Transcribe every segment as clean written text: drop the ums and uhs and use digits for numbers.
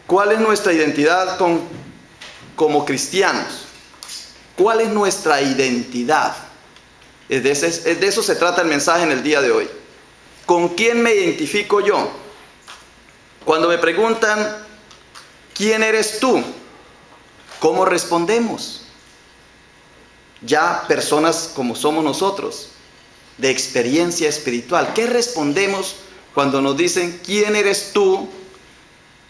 ¿Cuál es nuestra identidad como cristianos? ¿Cuál es nuestra identidad? De eso se trata el mensaje en el día de hoy. ¿Con quién me identifico yo? Cuando me preguntan, ¿quién eres tú? ¿Cómo respondemos? Ya personas como somos nosotros, de experiencia espiritual, ¿qué respondemos cuando nos dicen, ¿quién eres tú?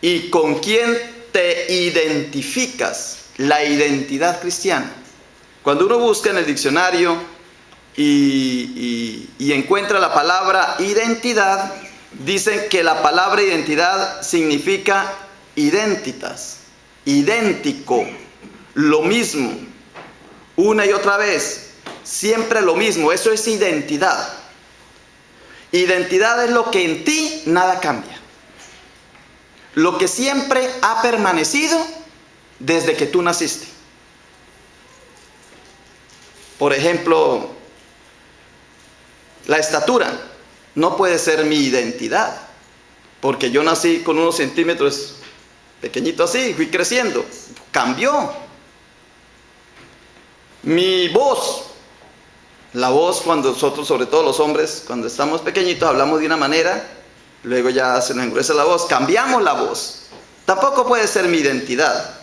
¿Y con quién te identificas? La identidad cristiana. Cuando uno busca en el diccionario y encuentra la palabra identidad, dicen que la palabra identidad significa identitas, idéntico, lo mismo, una y otra vez, siempre lo mismo. Eso es identidad. Identidad es lo que en ti nada cambia, lo que siempre ha permanecido desde que tú naciste. Por ejemplo, la estatura no puede ser mi identidad, porque yo nací con unos centímetros pequeñito así, fui creciendo, cambió. Mi voz, la voz cuando nosotros, sobre todo los hombres, cuando estamos pequeñitos hablamos de una manera, luego ya se nos engruesa la voz, cambiamos la voz, tampoco puede ser mi identidad.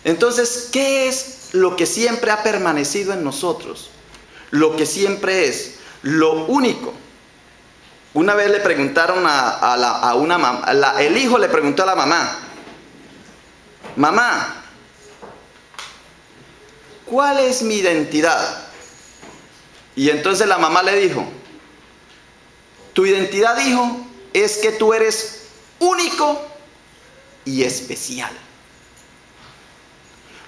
Entonces, ¿qué es lo que siempre ha permanecido en nosotros? Lo que siempre es, lo único. Una vez le preguntaron a una mamá, el hijo le preguntó a la mamá, mamá, ¿cuál es mi identidad? Y entonces la mamá le dijo, tu identidad, hijo, es que tú eres único y especial.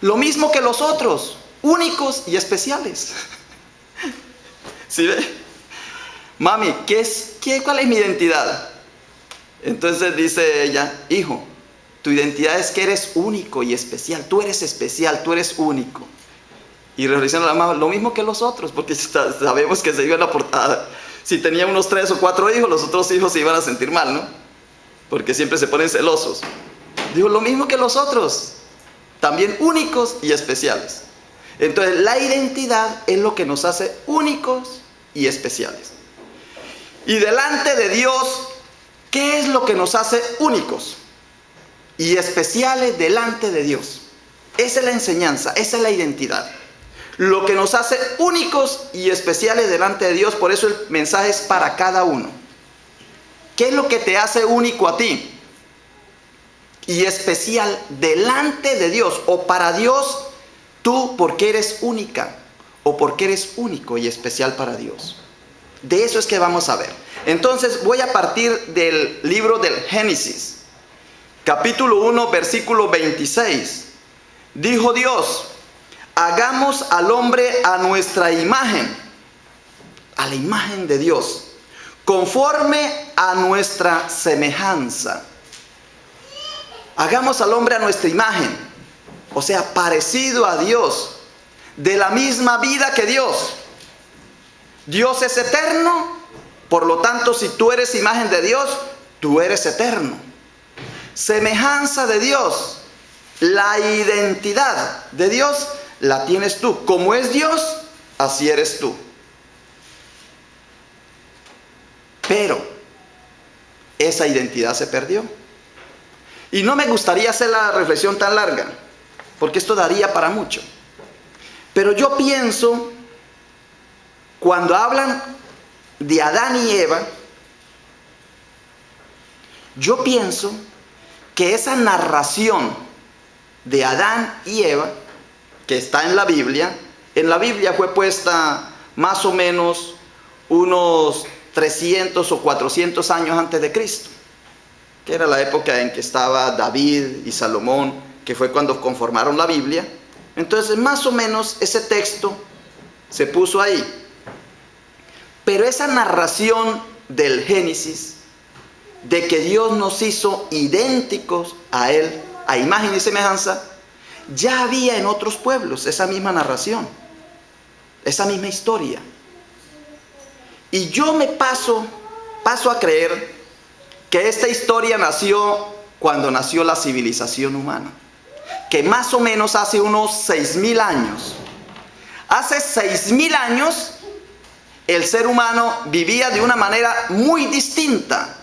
Lo mismo que los otros, únicos y especiales. ¿Sí ve? Mami, ¿cuál es mi identidad? Entonces dice ella, hijo, tu identidad es que eres único y especial. Tú eres especial, tú eres único. Y reflexiona la mamá, lo mismo que los otros, porque sabemos que se iba en la portada. Si tenía unos 3 o 4 hijos, los otros hijos se iban a sentir mal, ¿no? Porque siempre se ponen celosos. Digo, lo mismo que los otros, también únicos y especiales. Entonces, la identidad es lo que nos hace únicos y especiales. Y delante de Dios, ¿qué es lo que nos hace únicos y especiales delante de Dios? Esa es la enseñanza, esa es la identidad. Lo que nos hace únicos y especiales delante de Dios, por eso el mensaje es para cada uno. ¿Qué es lo que te hace único a ti y especial delante de Dios o para Dios? Tú, porque eres única o porque eres único y especial para Dios. De eso es que vamos a ver. Entonces voy a partir del libro del Génesis, capítulo 1, versículo 26. Dijo Dios, hagamos al hombre a nuestra imagen, a la imagen de Dios, conforme a nuestra semejanza. Hagamos al hombre a nuestra imagen, o sea, parecido a Dios, de la misma vida que Dios. Dios es eterno, por lo tanto, si tú eres imagen de Dios, tú eres eterno. Semejanza de Dios, la identidad de Dios la tienes tú. Como es Dios, así eres tú. Pero esa identidad se perdió. Y no me gustaría hacer la reflexión tan larga, porque esto daría para mucho. Pero yo pienso, cuando hablan de Adán y Eva, yo pienso que esa narración de Adán y Eva, que está en la Biblia fue puesta más o menos unos 300 o 400 años antes de Cristo, que era la época en que estaba David y Salomón, que fue cuando conformaron la Biblia. Entonces, más o menos ese texto se puso ahí. Pero esa narración del Génesis, de que Dios nos hizo idénticos a Él, a imagen y semejanza, ya había en otros pueblos esa misma narración, esa misma historia. Y yo me paso a creer que esta historia nació cuando nació la civilización humana, que más o menos hace unos 6.000 años. Hace 6.000 años el ser humano vivía de una manera muy distinta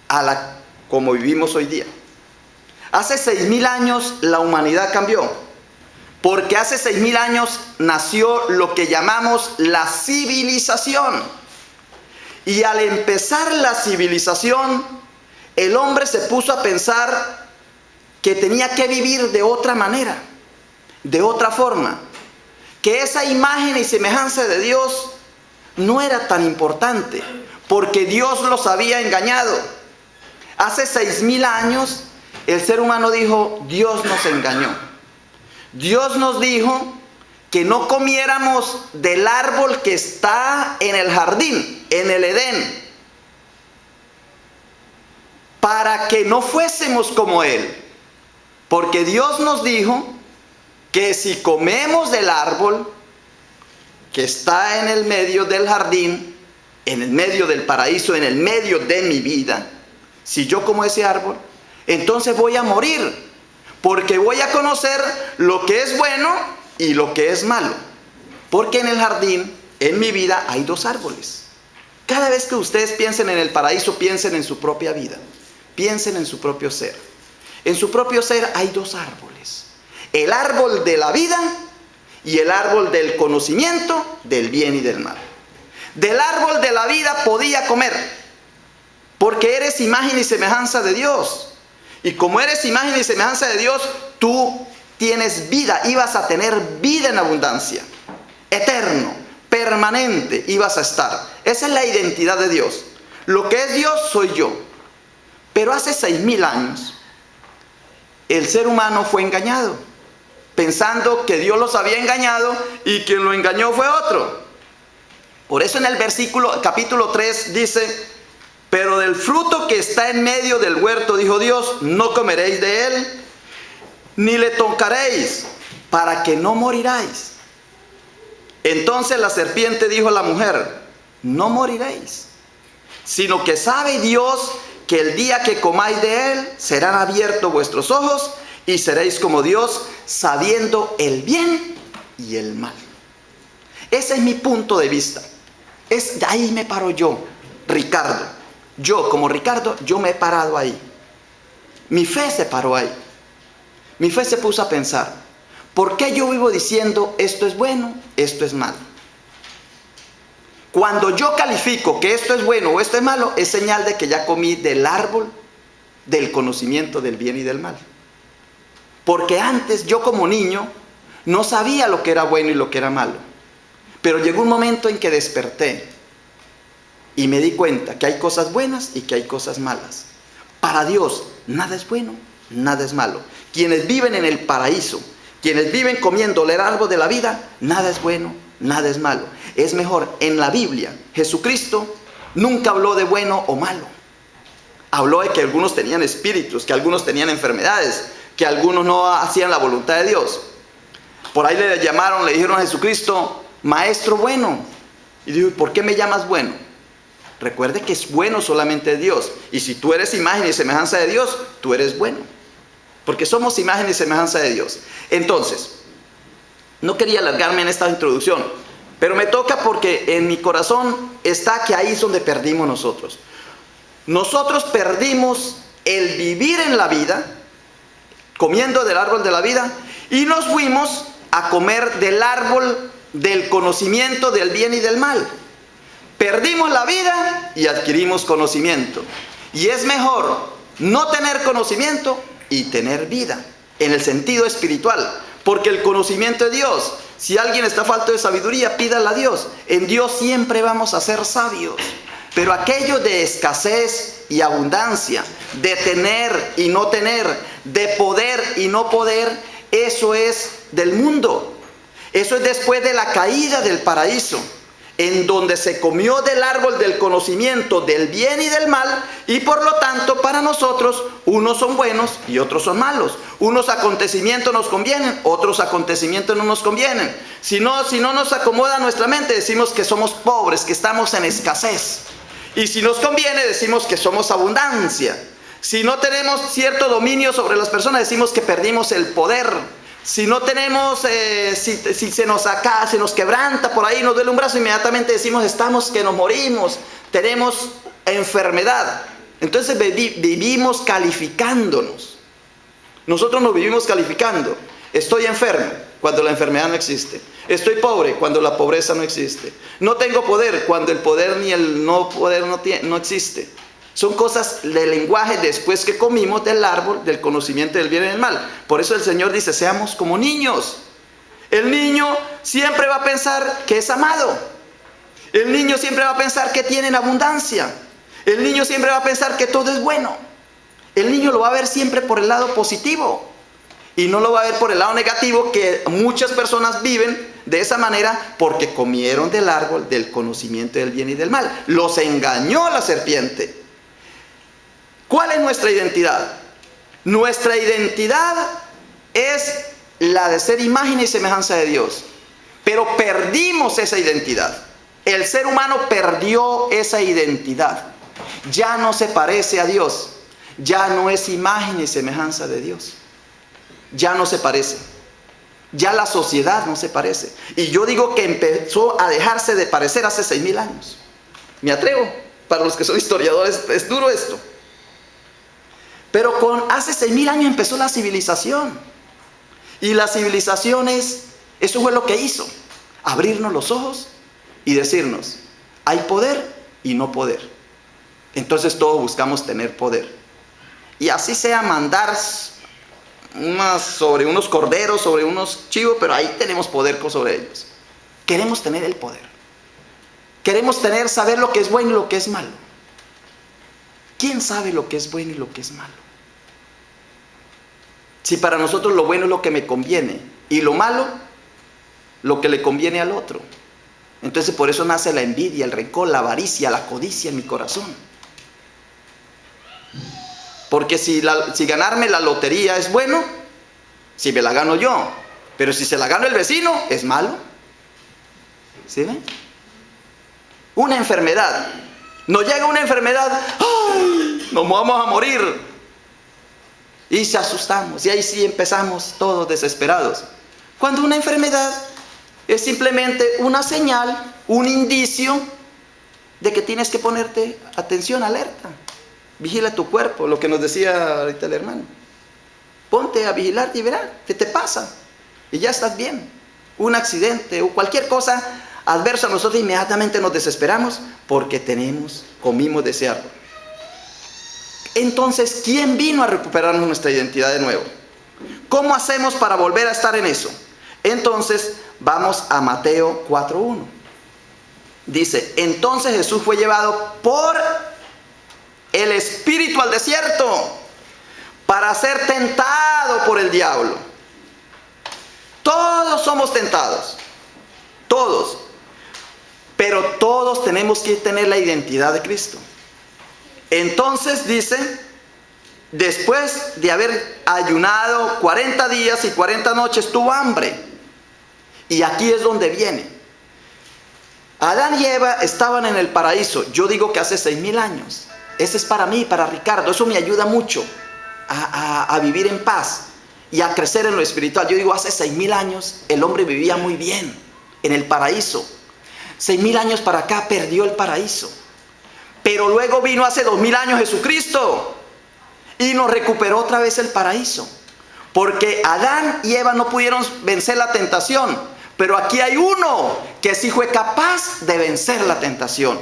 a la como vivimos hoy día. Hace 6.000 años la humanidad cambió, porque hace 6.000 años nació lo que llamamos la civilización. Y al empezar la civilización, el hombre se puso a pensar que tenía que vivir de otra manera, de otra forma, que esa imagen y semejanza de Dios no era tan importante, porque Dios los había engañado. Hace 6.000 años el ser humano dijo, Dios nos engañó. Dios nos dijo que no comiéramos del árbol que está en el jardín, en el Edén, para que no fuésemos como Él. Porque Dios nos dijo que si comemos del árbol que está en el medio del jardín, en el medio del paraíso, en el medio de mi vida, si yo como ese árbol, entonces voy a morir, porque voy a conocer lo que es bueno y lo que es malo. Porque en el jardín, en mi vida, hay dos árboles. Cada vez que ustedes piensen en el paraíso, piensen en su propia vida, piensen en su propio ser. En su propio ser hay dos árboles: el árbol de la vida y el árbol del conocimiento del bien y del mal. Del árbol de la vida podía comer, porque eres imagen y semejanza de Dios. Y como eres imagen y semejanza de Dios, tú tienes vida, ibas a tener vida en abundancia, eterno, permanente ibas a estar. Esa es la identidad de Dios. Lo que es Dios soy yo. Pero hace 6.000 años, el ser humano fue engañado, pensando que Dios los había engañado y quien lo engañó fue otro. Por eso en el capítulo 3 dice, pero del fruto que está en medio del huerto, dijo Dios, no comeréis de él, ni le tocaréis, para que no moriráis. Entonces la serpiente dijo a la mujer, no moriréis, sino que sabe Dios que el día que comáis de él, serán abiertos vuestros ojos, y seréis como Dios, sabiendo el bien y el mal. Ese es mi punto de vista. De ahí me paro yo, Ricardo. Yo, como Ricardo, yo me he parado ahí. Mi fe se paró ahí. Mi fe se puso a pensar, ¿por qué yo vivo diciendo esto es bueno, esto es malo? Cuando yo califico que esto es bueno o esto es malo, es señal de que ya comí del árbol del conocimiento del bien y del mal. Porque antes yo como niño no sabía lo que era bueno y lo que era malo. Pero llegó un momento en que desperté y me di cuenta que hay cosas buenas y que hay cosas malas. Para Dios nada es bueno, nada es malo. Quienes viven en el paraíso, quienes viven comiendo el árbol de la vida, nada es bueno, nada es malo. Es mejor, en la Biblia, Jesucristo nunca habló de bueno o malo. Habló de que algunos tenían espíritus, que algunos tenían enfermedades, que algunos no hacían la voluntad de Dios. Por ahí le dijeron a Jesucristo, Maestro bueno. Y dijo, ¿por qué me llamas bueno? Recuerde que es bueno solamente Dios. Y si tú eres imagen y semejanza de Dios, tú eres bueno. Porque somos imagen y semejanza de Dios. Entonces, no quería alargarme en esta introducción, pero me toca porque en mi corazón está que ahí es donde perdimos nosotros. Nosotros perdimos el vivir en la vida, comiendo del árbol de la vida, y nos fuimos a comer del árbol del conocimiento del bien y del mal. Perdimos la vida y adquirimos conocimiento. Y es mejor no tener conocimiento y tener vida, en el sentido espiritual. Porque el conocimiento de Dios, si alguien está falto de sabiduría, pídala a Dios. En Dios siempre vamos a ser sabios. Pero aquello de escasez y abundancia, de tener y no tener, de poder y no poder, eso es del mundo. Eso es después de la caída del paraíso, en donde se comió del árbol del conocimiento del bien y del mal, y por lo tanto para nosotros unos son buenos y otros son malos. Unos acontecimientos nos convienen, otros acontecimientos no nos convienen. Si no nos acomoda nuestra mente, decimos que somos pobres, que estamos en escasez. Y si nos conviene, decimos que somos abundancia. Si no tenemos cierto dominio sobre las personas, decimos que perdimos el poder. Si no tenemos, si se nos acá, se nos quebranta por ahí, nos duele un brazo, inmediatamente decimos estamos que nos morimos, tenemos enfermedad. Entonces vivimos calificándonos. Nosotros nos vivimos calificando. Estoy enfermo cuando la enfermedad no existe. Estoy pobre cuando la pobreza no existe. No tengo poder cuando el poder ni el no poder no existe. Son cosas de lenguaje después que comimos del árbol del conocimiento del bien y del mal. Por eso el Señor dice, seamos como niños. El niño siempre va a pensar que es amado. El niño siempre va a pensar que tiene en abundancia. El niño siempre va a pensar que todo es bueno. El niño lo va a ver siempre por el lado positivo. Y no lo va a ver por el lado negativo, que muchas personas viven de esa manera porque comieron del árbol del conocimiento del bien y del mal. Los engañó la serpiente. ¿Cuál es nuestra identidad? Nuestra identidad es la de ser imagen y semejanza de Dios. Pero perdimos esa identidad. El ser humano perdió esa identidad. Ya no se parece a Dios. Ya no es imagen y semejanza de Dios. Ya no se parece. Ya la sociedad no se parece. Y yo digo que empezó a dejarse de parecer hace 6.000 años. Me atrevo. Para los que son historiadores, es duro esto. Pero hace 6.000 años empezó la civilización. Y la civilización eso fue lo que hizo. Abrirnos los ojos y decirnos, hay poder y no poder. Entonces todos buscamos tener poder. Y así sea mandar sobre unos corderos, sobre unos chivos, pero ahí tenemos poder sobre ellos. Queremos tener el poder. Queremos saber lo que es bueno y lo que es malo. ¿Quién sabe lo que es bueno y lo que es malo? Si para nosotros lo bueno es lo que me conviene y lo malo, lo que le conviene al otro. Entonces por eso nace la envidia, el rencor, la avaricia, la codicia en mi corazón. Porque si ganarme la lotería es bueno, si me la gano yo, pero si se la gana el vecino, es malo. ¿Sí ven? Una enfermedad. Nos llega una enfermedad, ¡ay! Nos vamos a morir. Y se asustamos, y ahí sí empezamos todos desesperados. Cuando una enfermedad es simplemente una señal, un indicio de que tienes que ponerte atención, alerta. Vigila tu cuerpo, lo que nos decía ahorita el hermano. Ponte a vigilarte y verás qué te pasa. Y ya estás bien. Un accidente o cualquier cosa adversa a nosotros, inmediatamente nos desesperamos porque comimos de ese árbol. Entonces, ¿quién vino a recuperarnos nuestra identidad de nuevo? ¿Cómo hacemos para volver a estar en eso? Entonces, vamos a Mateo 4:1. Dice, entonces Jesús fue llevado por el Espíritu al desierto para ser tentado por el diablo. Todos somos tentados. Todos. Pero todos tenemos que tener la identidad de Cristo. Entonces dice, después de haber ayunado 40 días y 40 noches, tuvo hambre. Y aquí es donde viene. Adán y Eva estaban en el paraíso. Yo digo que hace 6.000 años. Ese es para mí, para Ricardo. Eso me ayuda mucho a vivir en paz y a crecer en lo espiritual. Yo digo, hace 6.000 años el hombre vivía muy bien en el paraíso. 6.000 años para acá perdió el paraíso. Pero luego vino hace 2.000 años Jesucristo y nos recuperó otra vez el paraíso. Porque Adán y Eva no pudieron vencer la tentación. Pero aquí hay uno que sí fue capaz de vencer la tentación.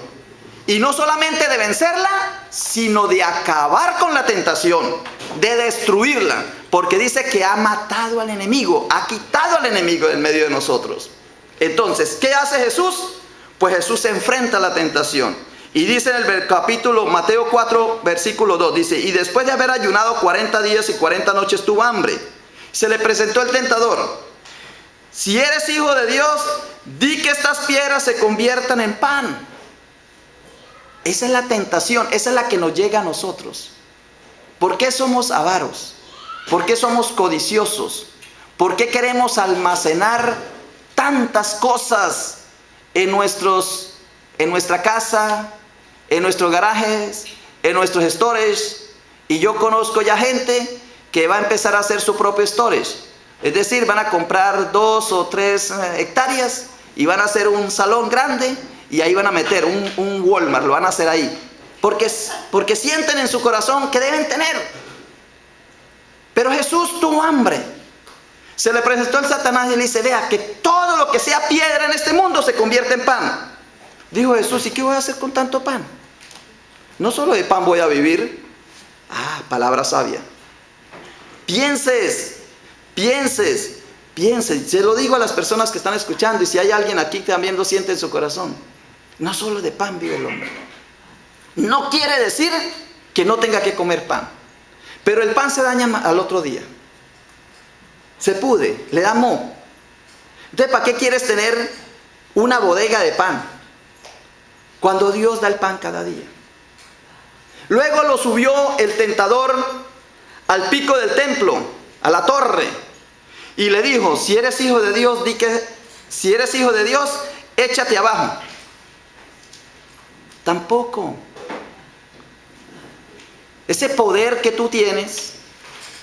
Y no solamente de vencerla, sino de acabar con la tentación, de destruirla. Porque dice que ha matado al enemigo, ha quitado al enemigo del medio de nosotros. Entonces, ¿qué hace Jesús? Pues Jesús se enfrenta a la tentación. Y dice en el capítulo Mateo 4, versículo 2, dice, y después de haber ayunado 40 días y 40 noches tuvo hambre. Se le presentó el tentador. Si eres hijo de Dios, di que estas piedras se conviertan en pan. Esa es la tentación, esa es la que nos llega a nosotros. ¿Por qué somos avaros? ¿Por qué somos codiciosos? ¿Por qué queremos almacenar tantas cosas en nuestra casa, en nuestros garajes, en nuestros storage, Y yo conozco ya gente que va a empezar a hacer su propio storage. Es decir, van a comprar 2 o 3 hectáreas y van a hacer un salón grande y ahí van a meter un Walmart, lo van a hacer ahí. Porque sienten en su corazón que deben tener. Pero Jesús tuvo hambre. Se le presentó al Satanás y le dice, vea que todo lo que sea piedra en este mundo se convierte en pan. Dijo Jesús, ¿y qué voy a hacer con tanto pan? No solo de pan voy a vivir. Palabra sabia. Pienses. Se lo digo a las personas que están escuchando, y si hay alguien aquí que también lo siente en su corazón. No solo de pan vive el hombre. No quiere decir que no tenga que comer pan. Pero el pan se daña al otro día. Se pude, le da moho. Entonces, ¿para qué quieres tener una bodega de pan? Cuando Dios da el pan cada día. Luego lo subió el tentador al pico del templo, a la torre. Y le dijo, si eres hijo de Dios, si eres hijo de Dios, échate abajo. Tampoco. Ese poder que tú tienes,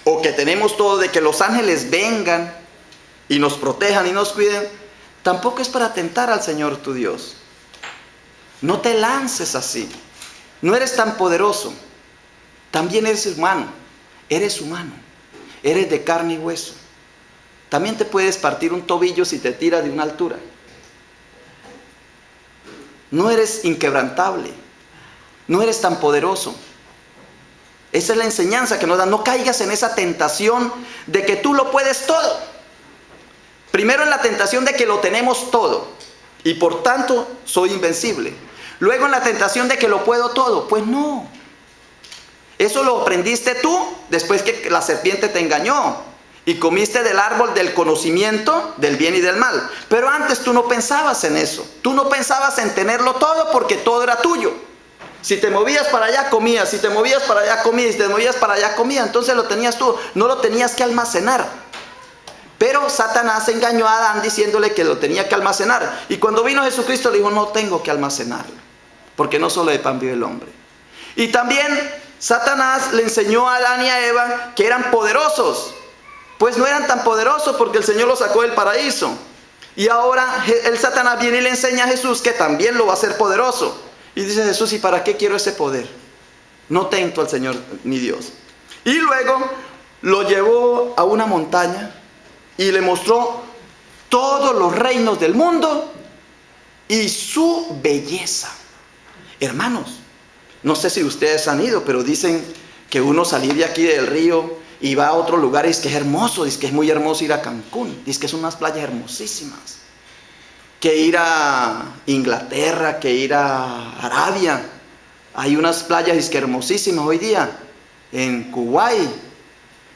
o que tenemos todos, de que los ángeles vengan y nos protejan y nos cuiden, tampoco es para tentar al Señor tu Dios. No te lances así. No eres tan poderoso. También eres humano. Eres humano. Eres de carne y hueso. También te puedes partir un tobillo si te tiras de una altura. No eres inquebrantable. No eres tan poderoso. Esa es la enseñanza que nos dan. No caigas en esa tentación de que tú lo puedes todo. Primero en la tentación de que lo tenemos todo y por tanto soy invencible. Luego en la tentación de que lo puedo todo. Pues no. Eso lo aprendiste tú después que la serpiente te engañó y comiste del árbol del conocimiento del bien y del mal. Pero antes tú no pensabas en eso. Tú no pensabas en tenerlo todo porque todo era tuyo. Si te movías para allá, comías. Si te movías para allá, comías. Si te movías para allá, comías. Entonces lo tenías tú. No lo tenías que almacenar. Pero Satanás engañó a Adán diciéndole que lo tenía que almacenar. Y cuando vino Jesucristo le dijo, no tengo que almacenarlo. Porque no solo de pan vive el hombre. Y también Satanás le enseñó a Adán y a Eva que eran poderosos. Pues no eran tan poderosos porque el Señor los sacó del paraíso. Y ahora el Satanás viene y le enseña a Jesús que también lo va a hacer poderoso. Y dice Jesús, ¿y para qué quiero ese poder? No tento al Señor ni Dios. Y luego lo llevó a una montaña y le mostró todos los reinos del mundo y su belleza. Hermanos, no sé si ustedes han ido, pero dicen que uno salir de aquí del río y va a otro lugar y es que es hermoso, dice que es muy hermoso ir a Cancún, dice que son unas playas hermosísimas. Que ir a Inglaterra, que ir a Arabia. Hay unas playas es que hermosísimas hoy día, en Kuwait.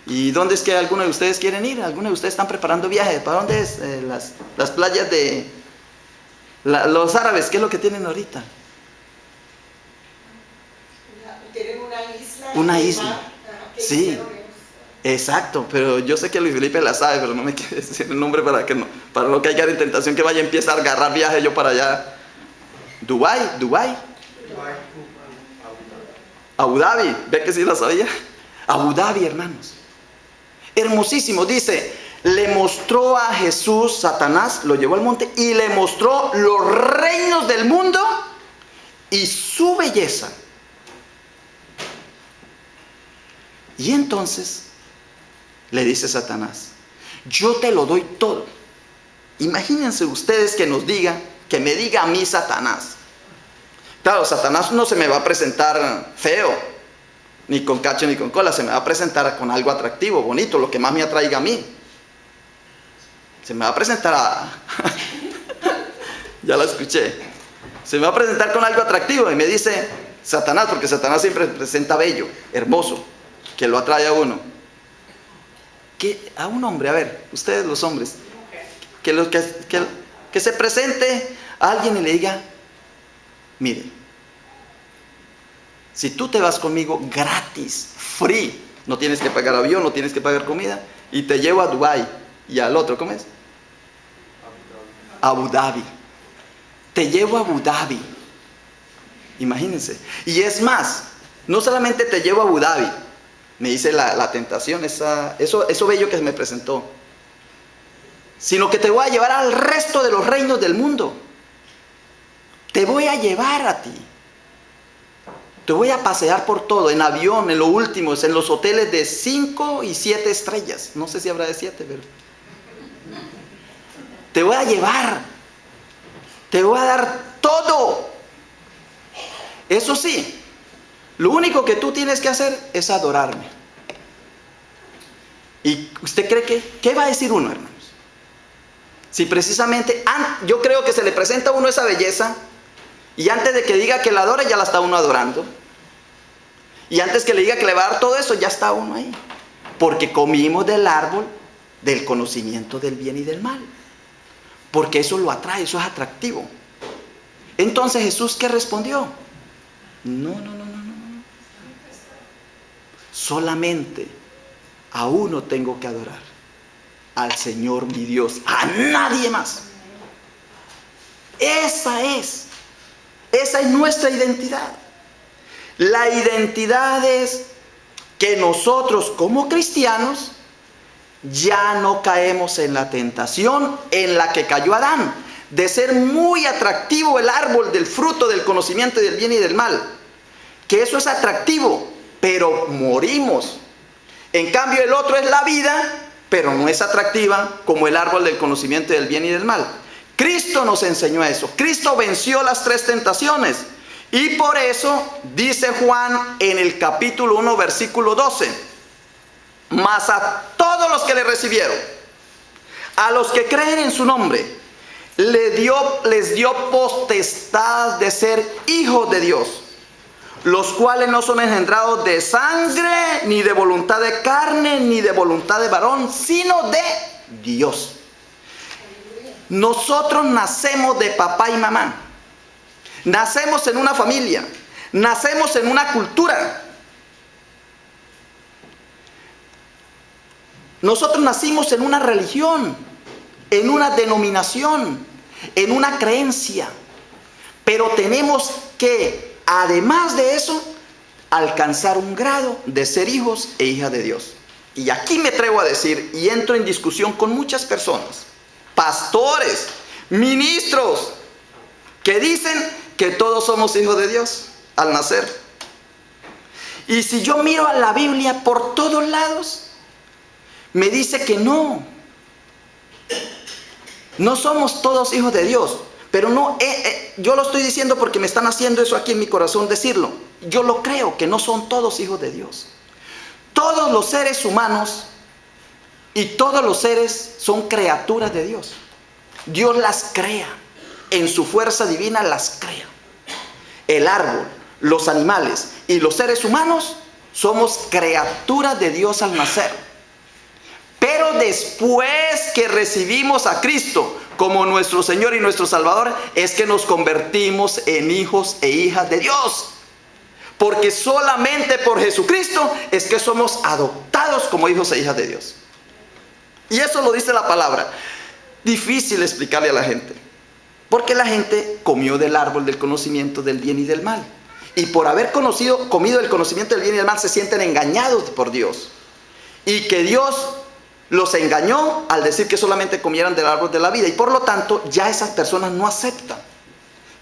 ¿Y dónde es que algunos de ustedes quieren ir? Algunos de ustedes están preparando viajes. ¿Para dónde es? Las playas de los árabes, ¿qué es lo que tienen ahorita? Tienen una isla. Una isla. Sí. Exacto, pero yo sé que Luis Felipe la sabe, pero no me quiere decir el nombre para no caiga en tentación que vaya y empiece a agarrar viaje yo para allá. Dubái. Abu Dhabi, ve que sí la sabía. Abu Dhabi, hermanos. Hermosísimo, dice, le mostró a Jesús, Satanás, lo llevó al monte y le mostró los reinos del mundo y su belleza. Y entonces le dice Satanás, yo te lo doy todo. Imagínense ustedes que me diga a mí Satanás. Claro, Satanás no se me va a presentar feo, ni con cacho ni con cola, se me va a presentar con algo atractivo, bonito, lo que más me atraiga a mí. Se me va a presentar ya la escuché. Se me va a presentar con algo atractivo y me dice Satanás, porque Satanás siempre presenta bello, hermoso, que lo atrae a uno. A un hombre, a ver, ustedes los hombres, que se presente a alguien y le diga, mire, si tú te vas conmigo gratis, free, no tienes que pagar avión, no tienes que pagar comida, y te llevo a Dubái y al otro, ¿cómo es? Abu Dhabi. Te llevo a Abu Dhabi. Imagínense. Y es más, no solamente te llevo a Abu Dhabi, me dice la tentación, eso bello que se me presentó. Sino que te voy a llevar al resto de los reinos del mundo. Te voy a llevar a ti. Te voy a pasear por todo, en avión, en lo último, en los hoteles de 5 y 7 estrellas. No sé si habrá de 7, pero... Te voy a llevar. Te voy a dar todo. Eso sí, lo único que tú tienes que hacer es adorarme. ¿Y usted cree que qué va a decir uno, hermanos? Si precisamente, yo creo que se le presenta a uno esa belleza, y antes de que diga que la adore, ya la está uno adorando. Y antes que le diga que le va a dar todo eso, ya está uno ahí. Porque comimos del árbol del conocimiento del bien y del mal. Porque eso lo atrae, eso es atractivo. Entonces Jesús, ¿qué respondió? No. Solamente a uno tengo que adorar. Al Señor mi Dios, a nadie más. Esa es nuestra identidad. La identidad es que nosotros como cristianos ya no caemos en la tentación en la que cayó Adán, de ser muy atractivo el árbol del fruto del conocimiento del bien y del mal. Que eso es atractivo, pero morimos. En cambio el otro es la vida, pero no es atractiva como el árbol del conocimiento del bien y del mal. Cristo nos enseñó eso. Cristo venció las 3 tentaciones. Y por eso dice Juan en el capítulo 1, versículo 12. Mas a todos los que le recibieron, a los que creen en su nombre, les dio potestad de ser hijos de Dios, los cuales no son engendrados de sangre, ni de voluntad de carne, ni de voluntad de varón, sino de Dios. Nosotros nacemos de papá y mamá. Nacemos en una familia. Nacemos en una cultura. Nosotros nacimos en una religión, en una denominación, en una creencia. Pero tenemos que, además de eso, alcanzar un grado de ser hijos e hijas de Dios. Y aquí me atrevo a decir, y entro en discusión con muchas personas, pastores, ministros, que dicen que todos somos hijos de Dios al nacer. Y si yo miro a la Biblia por todos lados, me dice que no somos todos hijos de Dios. Pero no, yo lo estoy diciendo porque me están haciendo eso aquí en mi corazón decirlo. Yo lo creo, que no son todos hijos de Dios. Todos los seres humanos y todos los seres son criaturas de Dios. Dios las crea, en su fuerza divina las crea. El árbol, los animales y los seres humanos somos criaturas de Dios al nacer. Pero después que recibimos a Cristo como nuestro Señor y nuestro Salvador, es que nos convertimos en hijos e hijas de Dios. Porque solamente por Jesucristo es que somos adoptados como hijos e hijas de Dios. Y eso lo dice la palabra. Difícil explicarle a la gente. Porque la gente comió del árbol del conocimiento del bien y del mal. Y por haber comido el conocimiento del bien y del mal, se sienten engañados por Dios. Y que Dios los engañó al decir que solamente comieran del árbol de la vida. Y por lo tanto, ya esas personas no aceptan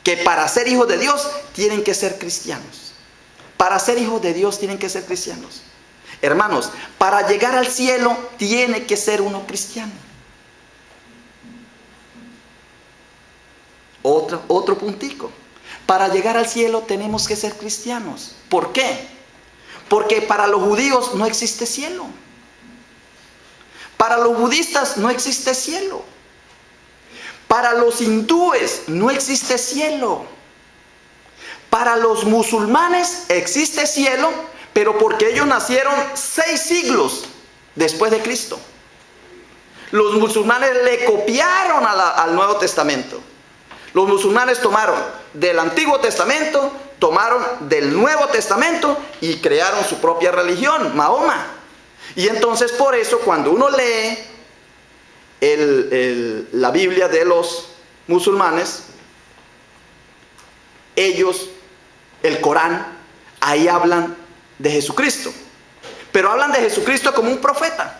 que para ser hijos de Dios tienen que ser cristianos. Para ser hijos de Dios tienen que ser cristianos. Hermanos, para llegar al cielo tiene que ser uno cristiano. Otro puntico. Para llegar al cielo tenemos que ser cristianos. ¿Por qué? Porque para los judíos no existe cielo. Para los budistas no existe cielo. Para los hindúes no existe cielo. Para los musulmanes existe cielo, pero porque ellos nacieron 6 siglos después de Cristo. Los musulmanes le copiaron al Nuevo Testamento. Los musulmanes tomaron del Antiguo Testamento, tomaron del Nuevo Testamento y crearon su propia religión, Mahoma. Y entonces por eso cuando uno lee la Biblia de los musulmanes, ellos, el Corán, ahí hablan de Jesucristo. pero hablan de Jesucristo como un profeta.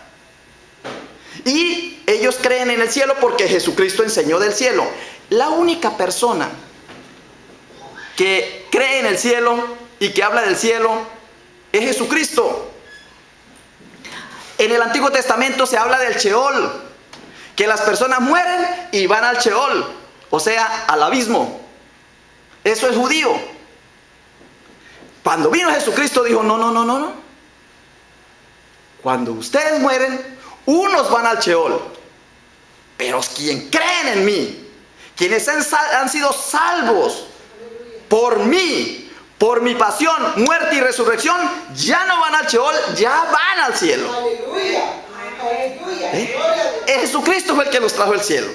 Y ellos creen en el cielo porque Jesucristo enseñó del cielo. La única persona que cree en el cielo y que habla del cielo es Jesucristo. En el Antiguo Testamento se habla del Sheol, que las personas mueren y van al Sheol, o sea, al abismo. Eso es judío. Cuando vino Jesucristo dijo, no. Cuando ustedes mueren, unos van al Sheol, pero quien creen en mí, quienes han sido salvos por mí, por mi pasión, muerte y resurrección, ya no van al Sheol, ya van al cielo. Jesucristo fue el que nos trajo al cielo.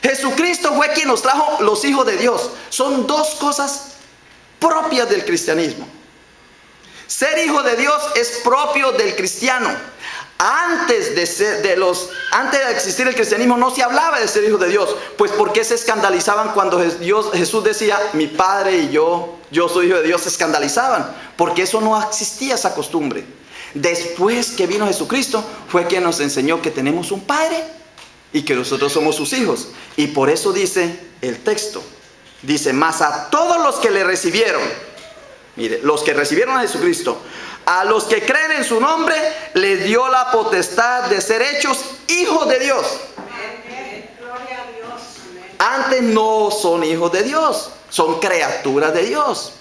Jesucristo fue quien nos trajo los hijos de Dios. Son dos cosas propias del cristianismo. Ser hijo de Dios es propio del cristiano. Antes de existir el cristianismo no se hablaba de ser hijo de Dios. Pues ¿por qué se escandalizaban cuando Jesús decía, mi Padre y yo soy hijo de Dios? Se escandalizaban, porque eso no existía, esa costumbre. Después que vino Jesucristo, fue quien nos enseñó que tenemos un Padre y que nosotros somos sus hijos. Y por eso dice el texto, dice, mas a todos los que le recibieron, mire, los que recibieron a Jesucristo, a los que creen en su nombre, les dio la potestad de ser hechos hijos de Dios. Gloria a Dios. Antes no son hijos de Dios, son criaturas de Dios.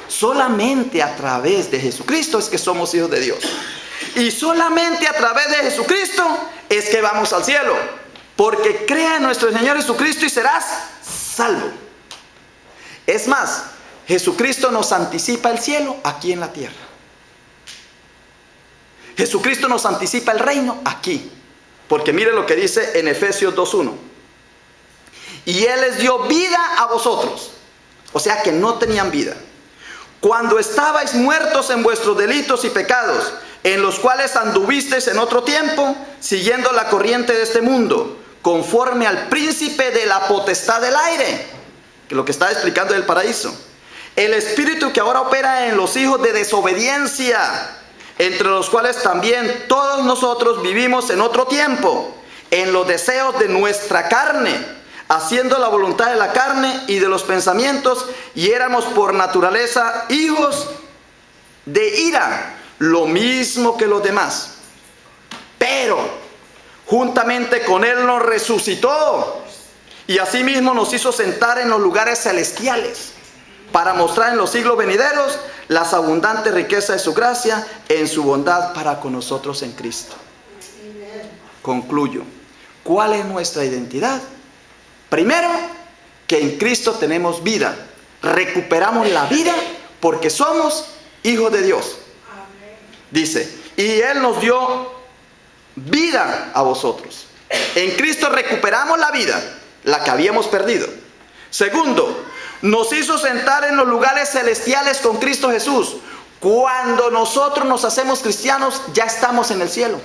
Solamente a través de Jesucristo es que somos hijos de Dios. Y solamente a través de Jesucristo es que vamos al cielo. Porque crea en nuestro Señor Jesucristo y serás salvo. Es más, Jesucristo nos anticipa el cielo aquí en la tierra. Jesucristo nos anticipa el reino aquí. Porque mire lo que dice en Efesios 2:1. Y Él les dio vida a vosotros. O sea que no tenían vida. Cuando estabais muertos en vuestros delitos y pecados, en los cuales anduvisteis en otro tiempo, siguiendo la corriente de este mundo, conforme al príncipe de la potestad del aire, que es lo que está explicando del paraíso. El espíritu que ahora opera en los hijos de desobediencia, entre los cuales también todos nosotros vivimos en otro tiempo, en los deseos de nuestra carne, haciendo la voluntad de la carne y de los pensamientos, y éramos por naturaleza hijos de ira, lo mismo que los demás. Pero juntamente con Él nos resucitó, y asimismo nos hizo sentar en los lugares celestiales, para mostrar en los siglos venideros las abundantes riquezas de su gracia en su bondad para con nosotros en Cristo. Concluyo. ¿Cuál es nuestra identidad? Primero, que en Cristo tenemos vida. Recuperamos la vida porque somos hijos de Dios. Dice, y Él nos dio vida a vosotros. En Cristo recuperamos la vida, la que habíamos perdido. Segundo, nos hizo sentar en los lugares celestiales con Cristo Jesús. Cuando nosotros nos hacemos cristianos, ya estamos en el cielo.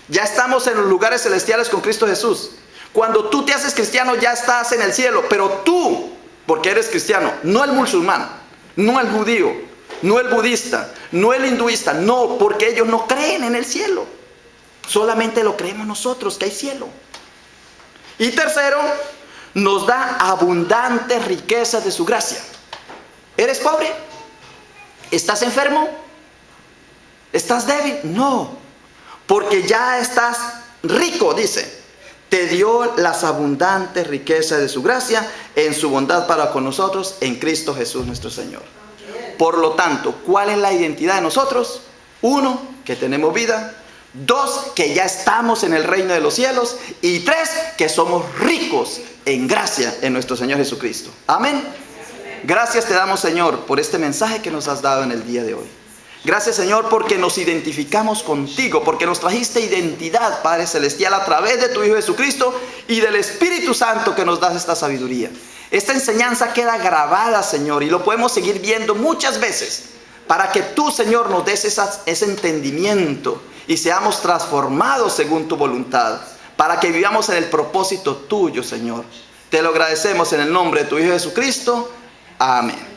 Ya estamos en los lugares celestiales con Cristo Jesús. Cuando tú te haces cristiano, ya estás en el cielo. Pero tú, porque eres cristiano, no el musulmán, no el judío, no el budista, no el hinduista, no, porque ellos no creen en el cielo. Solamente lo creemos nosotros, que hay cielo. Y tercero, nos da abundantes riquezas de su gracia. ¿Eres pobre? ¿Estás enfermo? ¿Estás débil? No, porque ya estás rico, dice. Te dio las abundantes riquezas de su gracia en su bondad para con nosotros en Cristo Jesús nuestro Señor. Por lo tanto, ¿cuál es la identidad de nosotros? 1, que tenemos vida. 2, que ya estamos en el reino de los cielos. Y 3, que somos ricos en gracia en nuestro Señor Jesucristo. Amén. Gracias te damos, Señor, por este mensaje que nos has dado en el día de hoy. Gracias, Señor, porque nos identificamos contigo, porque nos trajiste identidad, Padre Celestial, a través de tu Hijo Jesucristo y del Espíritu Santo que nos das esta sabiduría. Esta enseñanza queda grabada, Señor, y lo podemos seguir viendo muchas veces, para que tú, Señor, nos des ese entendimiento y seamos transformados según tu voluntad, para que vivamos en el propósito tuyo, Señor. Te lo agradecemos en el nombre de tu Hijo Jesucristo. Amén.